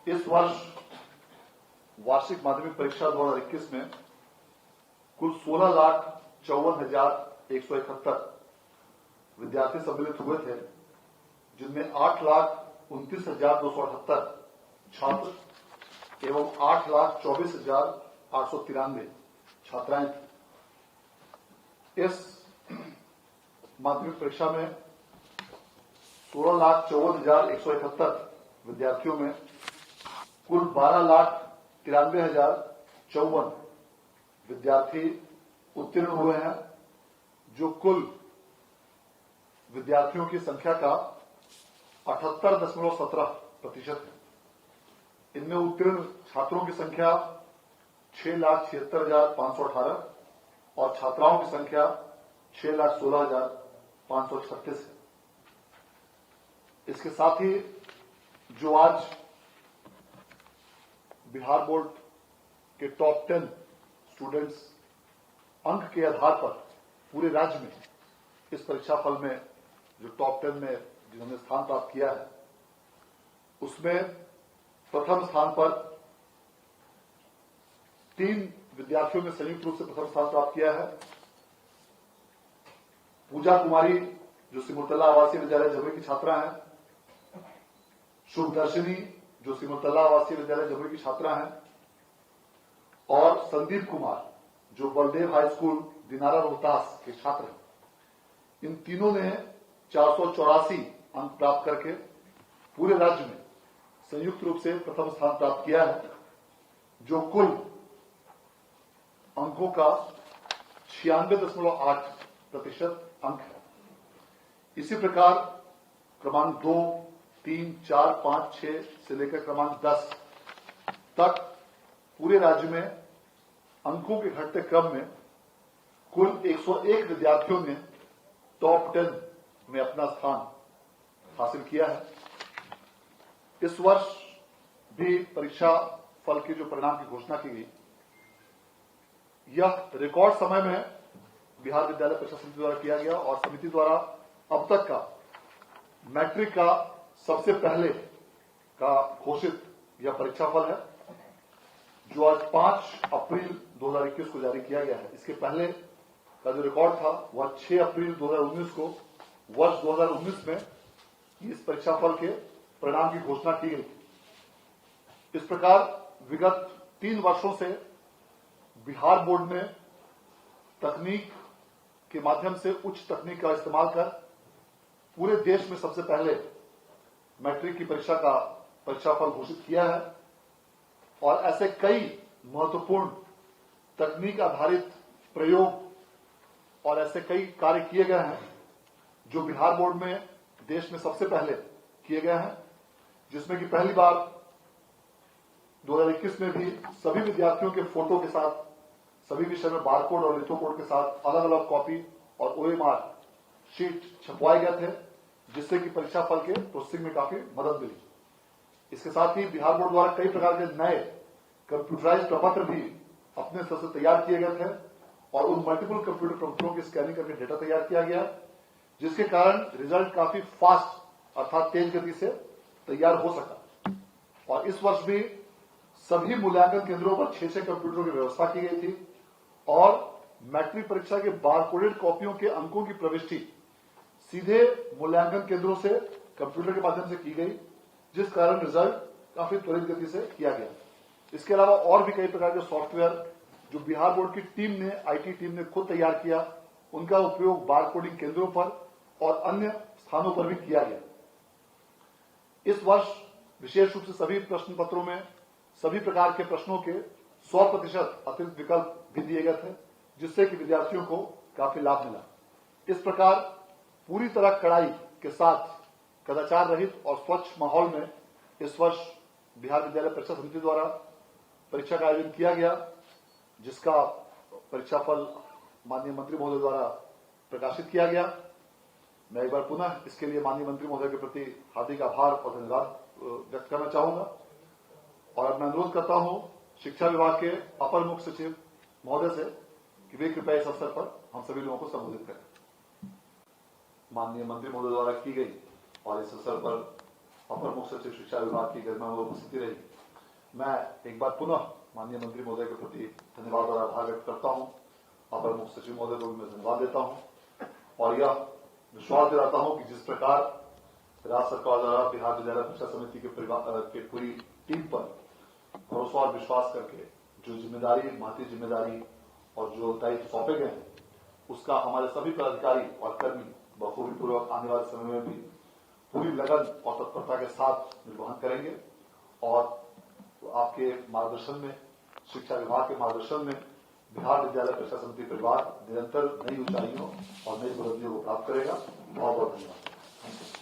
इस वर्ष वार्षिक माध्यमिक परीक्षा 2021 में कुल 16,54,171 विद्यार्थी सम्मिलित हुए थे, जिनमें 8,29,278 छात्र एवं 8,24,893 छात्राएं थी। इस माध्यमिक परीक्षा में 16,54,171 विद्यार्थियों में कुल 12,93,054 विद्यार्थी उत्तीर्ण हुए हैं, जो कुल विद्यार्थियों की संख्या का 78.17% है। इनमें उत्तीर्ण छात्रों की संख्या 6,76,518 और छात्राओं की संख्या 6,16,536 है। इसके साथ ही जो आज बिहार बोर्ड के टॉप 10 स्टूडेंट्स अंक के आधार पर पूरे राज्य में इस परीक्षा फल में जो टॉप 10 में जिन्होंने स्थान प्राप्त किया है, उसमें प्रथम स्थान पर 3 विद्यार्थियों ने संयुक्त रूप से प्रथम स्थान प्राप्त किया है। पूजा कुमारी, जो सिमुलतला आवासीय विद्यालय जमुई की छात्रा हैं, शुभदर्शिनी, जो सिमुलतला आवासीय विद्यालय जमुई की छात्रा हैं, और संदीप कुमार, जो बलदेव हाई स्कूल दिनारा रोहतास के छात्र हैं। इन तीनों ने 484 अंक प्राप्त करके पूरे राज्य में संयुक्त रूप से प्रथम स्थान प्राप्त किया है, जो कुल अंकों का 96.8% अंक है। इसी प्रकार क्रमांक 2, 3, 4, 5, 6 से लेकर क्रमांक 10 तक पूरे राज्य में अंकों के घटते क्रम में कुल 101 विद्यार्थियों ने टॉप 10 में अपना स्थान हासिल किया है। इस वर्ष भी परीक्षा फल के जो परिणाम की घोषणा की गई, यह रिकॉर्ड समय में बिहार विद्यालय परीक्षा समिति द्वारा किया गया और समिति द्वारा अब तक का मैट्रिक का सबसे पहले का घोषित यह परीक्षा फल है, जो आज 5 अप्रैल 2021 को जारी किया गया है। इसके पहले का जो रिकॉर्ड था वह 6 अप्रैल 2019 को वर्ष 2019 में इस परीक्षा फल के परिणाम की घोषणा की गई थी। इस प्रकार विगत 3 वर्षों से बिहार बोर्ड में तकनीक के माध्यम से उच्च तकनीक का इस्तेमाल कर पूरे देश में सबसे पहले मैट्रिक की परीक्षा का परीक्षाफल घोषित किया है और ऐसे कई महत्वपूर्ण तकनीक आधारित प्रयोग और ऐसे कई कार्य किए गए हैं जो बिहार बोर्ड में देश में सबसे पहले किए गए हैं, जिसमें कि पहली बार 2021 में भी सभी विद्यार्थियों के फोटो के साथ सभी विषय में बारकोड और लिथोकोड के साथ अलग अलग कॉपी और ओएमआर शीट छपवाए गए थे, जिससे कि परीक्षा फल के प्रोसेसिंग में काफी मदद मिली। इसके साथ ही बिहार बोर्ड द्वारा कई प्रकार के नए कंप्यूटराइज्ड प्रपत्र भी अपने स्तर से तैयार किए गए थे और उन मल्टीपल कंप्यूटर प्रपत्रों की स्कैनिंग करके डेटा तैयार किया गया, जिसके कारण रिजल्ट काफी फास्ट अर्थात तेज गति से तैयार हो सका। और इस वर्ष भी सभी मूल्यांकन केंद्रों पर 6 कंप्यूटरों की व्यवस्था की गई थी और मैट्रिक परीक्षा के बारकोडेड कॉपियों के अंकों की प्रविष्टि सीधे मूल्यांकन केंद्रों से कंप्यूटर के माध्यम से की गई, जिस कारण रिजल्ट काफी त्वरित गति से किया गया। इसके अलावा और भी कई प्रकार के सॉफ्टवेयर जो बिहार बोर्ड की टीम ने, आईटी टीम ने खुद तैयार किया, उनका उपयोग बारकोडिंग केंद्रों पर और अन्य स्थानों पर भी किया गया। इस वर्ष विशेष रूप से सभी प्रश्न पत्रों में सभी प्रकार के प्रश्नों के 100% अतिरिक्त विकल्प भी दिए गए थे, जिससे कि विद्यार्थियों को काफी लाभ मिला। इस प्रकार पूरी तरह कड़ाई के साथ कदाचार रहित और स्वच्छ माहौल में इस वर्ष बिहार विद्यालय परीक्षा समिति द्वारा परीक्षा का आयोजन किया गया, जिसका परीक्षा फल माननीय मंत्री महोदय द्वारा प्रकाशित किया गया। मैं एक बार पुनः इसके लिए माननीय मंत्री महोदय के प्रति हार्दिक आभार और धन्यवाद व्यक्त करना चाहूंगा और मैं अनुरोध करता हूं शिक्षा विभाग के अपर मुख्य सचिव महोदय से कि वे कृपया इस अवसर पर हम सभी लोगों को संबोधित करें। माननीय मंत्री महोदय द्वारा की गई और इस अवसर पर अपर मुख्य सचिव शिक्षा विभाग की गरिमा में उपस्थिति रही। मैं एक बार पुनः माननीय मंत्री महोदय के प्रति धन्यवाद और आभार व्यक्त करता हूं। अपर मुख्य सचिव महोदय को भी मैं धन्यवाद देता हूं और यह विश्वास दिलाता हूं कि जिस प्रकार राज्य सरकार द्वारा बिहार विद्यालय परीक्षा समिति के पूरी टीम पर भरोसा और विश्वास करके जो जिम्मेदारी, महती जिम्मेदारी और जो दायित्व सौंपे गए हैं, उसका हमारे सभी पदाधिकारी और कर्मी बखूबी पूर्वक आने वाले समय में भी पूरी लगन और तत्परता के साथ निर्वहन करेंगे और आपके मार्गदर्शन में, शिक्षा विभाग के मार्गदर्शन में बिहार विद्यालय परीक्षा समिति परिवार निरंतर नई ऊंचाइयों और नई बुलंदियों को प्राप्त करेगा। बहुत बहुत धन्यवाद।